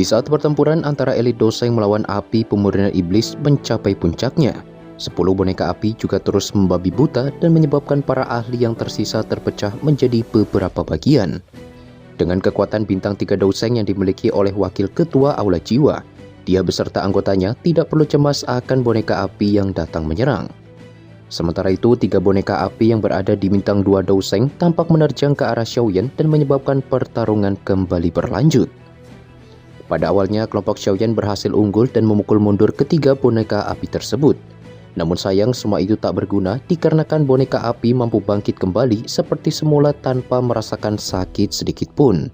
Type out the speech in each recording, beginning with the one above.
Di saat pertempuran antara elit Doseng melawan api pemurnian iblis mencapai puncaknya, 10 boneka api juga terus membabi buta dan menyebabkan para ahli yang tersisa terpecah menjadi beberapa bagian. Dengan kekuatan bintang 3 Doseng yang dimiliki oleh wakil ketua Aula Jiwa, dia beserta anggotanya tidak perlu cemas akan boneka api yang datang menyerang. Sementara itu, 3 boneka api yang berada di bintang 2 Doseng tampak menerjang ke arah Xiaoyan dan menyebabkan pertarungan kembali berlanjut. Pada awalnya, kelompok Xiaoyan berhasil unggul dan memukul mundur ketiga boneka api tersebut. Namun sayang, semua itu tak berguna dikarenakan boneka api mampu bangkit kembali seperti semula tanpa merasakan sakit sedikit pun.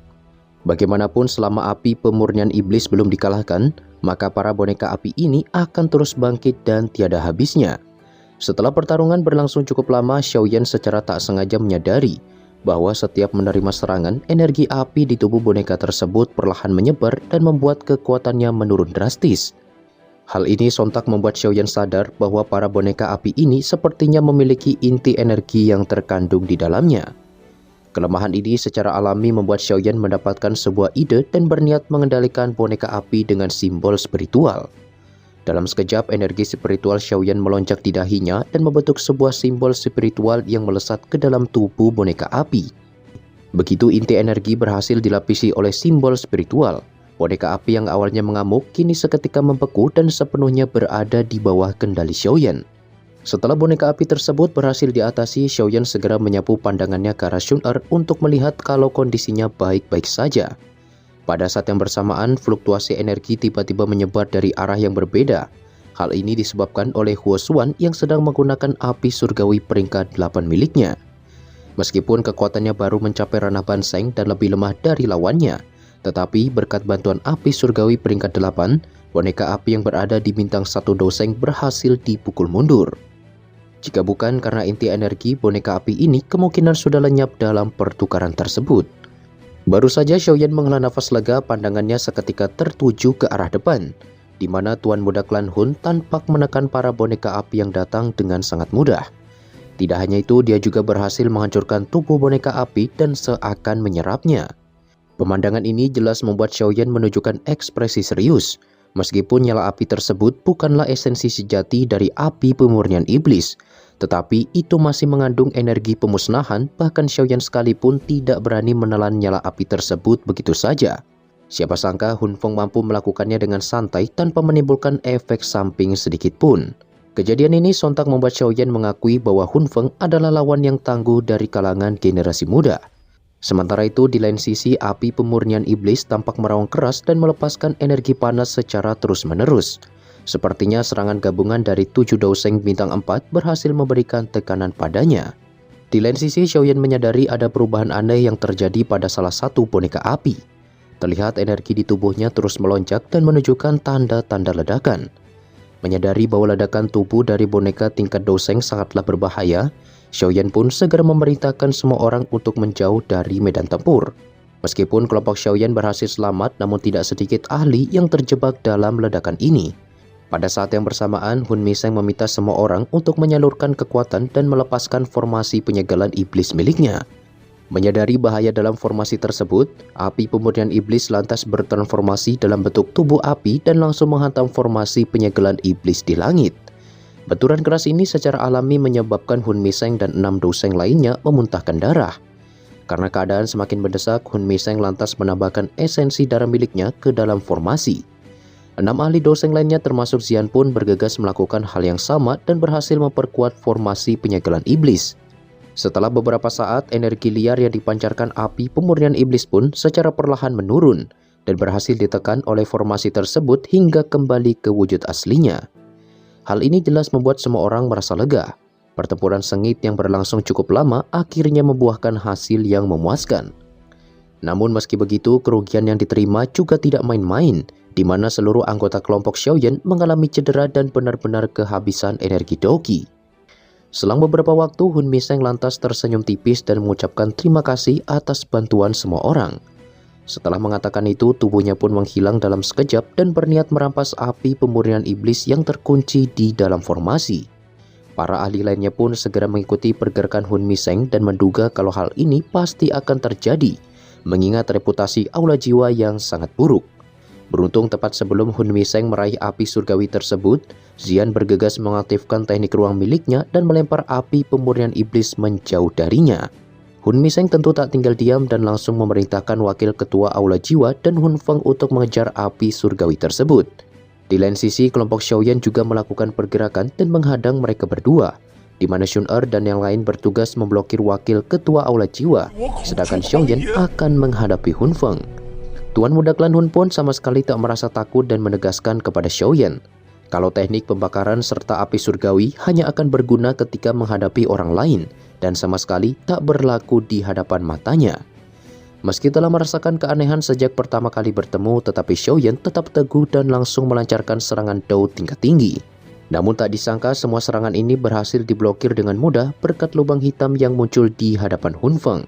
Bagaimanapun, selama api pemurnian iblis belum dikalahkan, maka para boneka api ini akan terus bangkit dan tiada habisnya. Setelah pertarungan berlangsung cukup lama, Xiaoyan secara tak sengaja menyadari bahwa setiap menerima serangan, energi api di tubuh boneka tersebut perlahan menyebar dan membuat kekuatannya menurun drastis. Hal ini sontak membuat Xiaoyan sadar bahwa para boneka api ini sepertinya memiliki inti energi yang terkandung di dalamnya. Kelemahan ini secara alami membuat Xiaoyan mendapatkan sebuah ide dan berniat mengendalikan boneka api dengan simbol spiritual. Dalam sekejap, energi spiritual Xiaoyan melonjak di dahinya dan membentuk sebuah simbol spiritual yang melesat ke dalam tubuh boneka api. Begitu inti energi berhasil dilapisi oleh simbol spiritual, boneka api yang awalnya mengamuk kini seketika membeku dan sepenuhnya berada di bawah kendali Xiaoyan. Setelah boneka api tersebut berhasil diatasi, Xiaoyan segera menyapu pandangannya ke arah Xun Er untuk melihat kalau kondisinya baik-baik saja. Pada saat yang bersamaan, fluktuasi energi tiba-tiba menyebar dari arah yang berbeda. Hal ini disebabkan oleh Huo Xuan yang sedang menggunakan api surgawi peringkat 8 miliknya. Meskipun kekuatannya baru mencapai ranah Banseng dan lebih lemah dari lawannya, tetapi berkat bantuan api surgawi peringkat 8, boneka api yang berada di bintang 1 Doseng berhasil dipukul mundur. Jika bukan karena inti energi, boneka api ini kemungkinan sudah lenyap dalam pertukaran tersebut. Baru saja Xiaoyan menghela nafas lega, pandangannya seketika tertuju ke arah depan, di mana Tuan Muda Klan Hun tampak menekan para boneka api yang datang dengan sangat mudah. Tidak hanya itu, dia juga berhasil menghancurkan tubuh boneka api dan seakan menyerapnya. Pemandangan ini jelas membuat Xiaoyan menunjukkan ekspresi serius, meskipun nyala api tersebut bukanlah esensi sejati dari api pemurnian iblis, tetapi itu masih mengandung energi pemusnahan. Bahkan Xiaoyan sekalipun tidak berani menelan nyala api tersebut begitu saja. Siapa sangka Hun Feng mampu melakukannya dengan santai tanpa menimbulkan efek samping sedikit pun. Kejadian ini sontak membuat Xiaoyan mengakui bahwa Hun Feng adalah lawan yang tangguh dari kalangan generasi muda. Sementara itu, di lain sisi, api pemurnian iblis tampak meraung keras dan melepaskan energi panas secara terus-menerus. Sepertinya serangan gabungan dari 7 Doseng bintang 4 berhasil memberikan tekanan padanya. Di lain sisi, Xiaoyan menyadari ada perubahan aneh yang terjadi pada salah satu boneka api. Terlihat energi di tubuhnya terus melonjak dan menunjukkan tanda-tanda ledakan. Menyadari bahwa ledakan tubuh dari boneka tingkat Doseng sangatlah berbahaya, Xiaoyan pun segera memerintahkan semua orang untuk menjauh dari medan tempur. Meskipun kelompok Xiaoyan berhasil selamat, namun tidak sedikit ahli yang terjebak dalam ledakan ini. Pada saat yang bersamaan, Hun Miseng meminta semua orang untuk menyalurkan kekuatan dan melepaskan formasi penyegalan iblis miliknya. Menyadari bahaya dalam formasi tersebut, api pemurnian iblis lantas bertransformasi dalam bentuk tubuh api dan langsung menghantam formasi penyegalan iblis di langit. Benturan keras ini secara alami menyebabkan Hun Miseng dan 6 Doseng lainnya memuntahkan darah. Karena keadaan semakin mendesak, Hun Miseng lantas menambahkan esensi darah miliknya ke dalam formasi. 6 ahli Doseng lainnya termasuk Xian pun bergegas melakukan hal yang sama dan berhasil memperkuat formasi penyegelan iblis. Setelah beberapa saat, energi liar yang dipancarkan api pemurnian iblis pun secara perlahan menurun dan berhasil ditekan oleh formasi tersebut hingga kembali ke wujud aslinya. Hal ini jelas membuat semua orang merasa lega. Pertempuran sengit yang berlangsung cukup lama akhirnya membuahkan hasil yang memuaskan. Namun meski begitu, kerugian yang diterima juga tidak main-main, di mana seluruh anggota kelompok Xiaoyan mengalami cedera dan benar-benar kehabisan energi doqi. Selang beberapa waktu, Hun Miseng lantas tersenyum tipis dan mengucapkan terima kasih atas bantuan semua orang. Setelah mengatakan itu, tubuhnya pun menghilang dalam sekejap dan berniat merampas api pemurnian iblis yang terkunci di dalam formasi. Para ahli lainnya pun segera mengikuti pergerakan Hun Miseng dan menduga kalau hal ini pasti akan terjadi, mengingat reputasi Aula Jiwa yang sangat buruk. Beruntung tepat sebelum Hun Miseng meraih api surgawi tersebut, Xian bergegas mengaktifkan teknik ruang miliknya dan melempar api pemurnian iblis menjauh darinya. Hun Miseng tentu tak tinggal diam dan langsung memerintahkan wakil ketua Aula Jiwa dan Hun Feng untuk mengejar api surgawi tersebut. Di lain sisi, kelompok Xiaoyan juga melakukan pergerakan dan menghadang mereka berdua, di mana Xun Er dan yang lain bertugas memblokir wakil ketua Aula Jiwa, sedangkan Xiaoyan akan menghadapi Hun Feng. Tuan muda klan Hun pun sama sekali tak merasa takut dan menegaskan kepada Xiaoyan kalau teknik pembakaran serta api surgawi hanya akan berguna ketika menghadapi orang lain dan sama sekali tak berlaku di hadapan matanya. Meski telah merasakan keanehan sejak pertama kali bertemu, tetapi Xiaoyan tetap teguh dan langsung melancarkan serangan Dao tingkat tinggi. Namun tak disangka semua serangan ini berhasil diblokir dengan mudah berkat lubang hitam yang muncul di hadapan Hun Feng.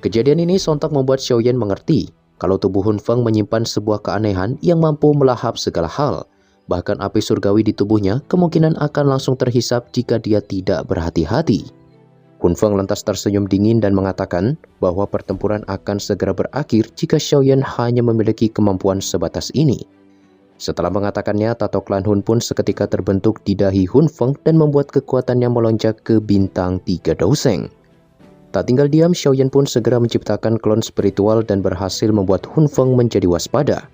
Kejadian ini sontak membuat Xiaoyan mengerti kalau tubuh Hun Feng menyimpan sebuah keanehan yang mampu melahap segala hal. Bahkan api surgawi di tubuhnya kemungkinan akan langsung terhisap jika dia tidak berhati-hati. Hun Feng lantas tersenyum dingin dan mengatakan bahwa pertempuran akan segera berakhir jika Xiaoyan hanya memiliki kemampuan sebatas ini. Setelah mengatakannya, tato klan Hun pun seketika terbentuk di dahi Hun Feng dan membuat kekuatannya melonjak ke bintang 3 Douseng. Tak tinggal diam, Xiaoyan pun segera menciptakan klon spiritual dan berhasil membuat Hun Feng menjadi waspada.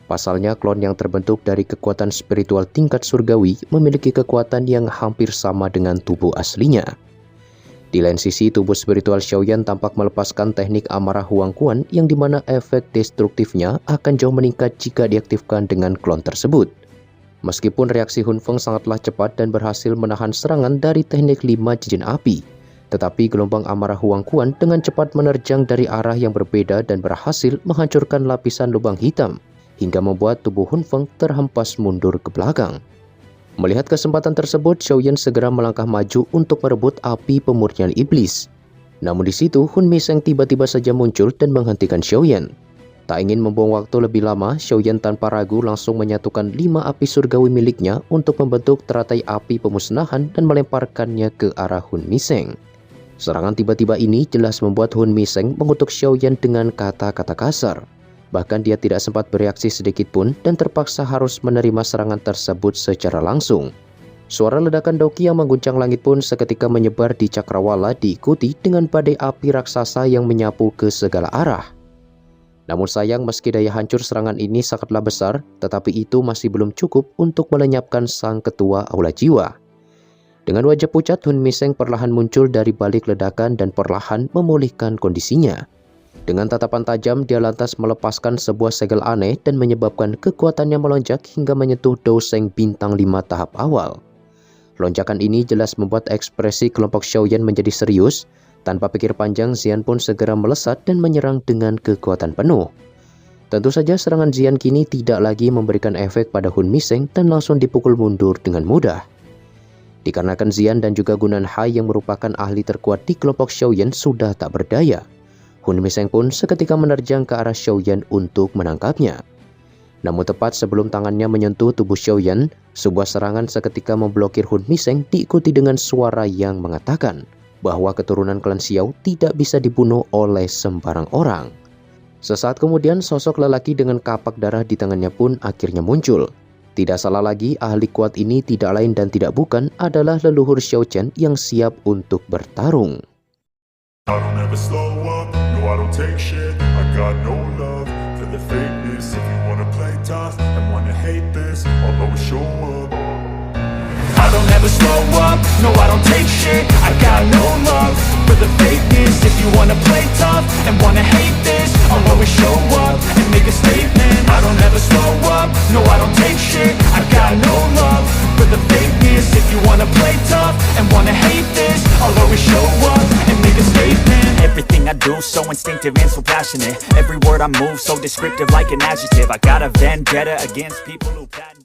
Pasalnya, klon yang terbentuk dari kekuatan spiritual tingkat surgawi memiliki kekuatan yang hampir sama dengan tubuh aslinya. Di lain sisi, tubuh spiritual Xiaoyan tampak melepaskan teknik amarah Huang Quan yang dimana efek destruktifnya akan jauh meningkat jika diaktifkan dengan klon tersebut. Meskipun reaksi Hun Feng sangatlah cepat dan berhasil menahan serangan dari teknik 5 cincin api, tetapi gelombang amarah Huang Quan dengan cepat menerjang dari arah yang berbeda dan berhasil menghancurkan lapisan lubang hitam, hingga membuat tubuh Hun Feng terhempas mundur ke belakang. Melihat kesempatan tersebut, Xiaoyan segera melangkah maju untuk merebut api pemurnian iblis. Namun di situ, Hun Miseng tiba-tiba saja muncul dan menghentikan Xiaoyan. Tak ingin membuang waktu lebih lama, Xiaoyan tanpa ragu langsung menyatukan 5 api surgawi miliknya untuk membentuk teratai api pemusnahan dan melemparkannya ke arah Hun Miseng. Serangan tiba-tiba ini jelas membuat Hun Miseng mengutuk Xiaoyan dengan kata-kata kasar. Bahkan dia tidak sempat bereaksi sedikit pun dan terpaksa harus menerima serangan tersebut secara langsung. Suara ledakan Doki yang mengguncang langit pun seketika menyebar di cakrawala diikuti dengan badai api raksasa yang menyapu ke segala arah. Namun sayang, meski daya hancur serangan ini sangatlah besar, tetapi itu masih belum cukup untuk melenyapkan sang ketua Aula Jiwa. Dengan wajah pucat, Hun Miseng perlahan muncul dari balik ledakan dan perlahan memulihkan kondisinya. Dengan tatapan tajam, dia lantas melepaskan sebuah segel aneh dan menyebabkan kekuatannya melonjak hingga menyentuh Douseng bintang 5 tahap awal. Lonjakan ini jelas membuat ekspresi kelompok Xiaoyan menjadi serius. Tanpa pikir panjang, Xian pun segera melesat dan menyerang dengan kekuatan penuh. Tentu saja serangan Xian kini tidak lagi memberikan efek pada Hun Miseng dan langsung dipukul mundur dengan mudah. Dikarenakan Xian dan juga Gunan Hai yang merupakan ahli terkuat di kelompok Xiaoyan sudah tak berdaya, Hun Miseng pun seketika menerjang ke arah Xiaoyan untuk menangkapnya. Namun tepat sebelum tangannya menyentuh tubuh Xiaoyan, sebuah serangan seketika memblokir Hun Miseng diikuti dengan suara yang mengatakan bahwa keturunan klan Xiao tidak bisa dibunuh oleh sembarang orang. Sesaat kemudian, sosok lelaki dengan kapak darah di tangannya pun akhirnya muncul. Tidak salah lagi, ahli kuat ini tidak lain dan tidak bukan adalah leluhur Xiao Chen yang siap untuk bertarung. I don't ever slow up, no I don't take shit. I got no love for the fakeness. If you wanna play tough and wanna hate this, I'll always show up. I don't ever slow up, no I don't take shit. I got no love for the fakeness. If you wanna play tough and wanna hate this, I'll always show up and make a statement. I don't ever slow up, no I don't take shit. I got no love for the fakeness. If you wanna play tough and wanna hate this, I'll always show up and make a statement. Everything I do so instinctive and so passionate. Every word I move so descriptive like an adjective. I got a vendetta against people who patent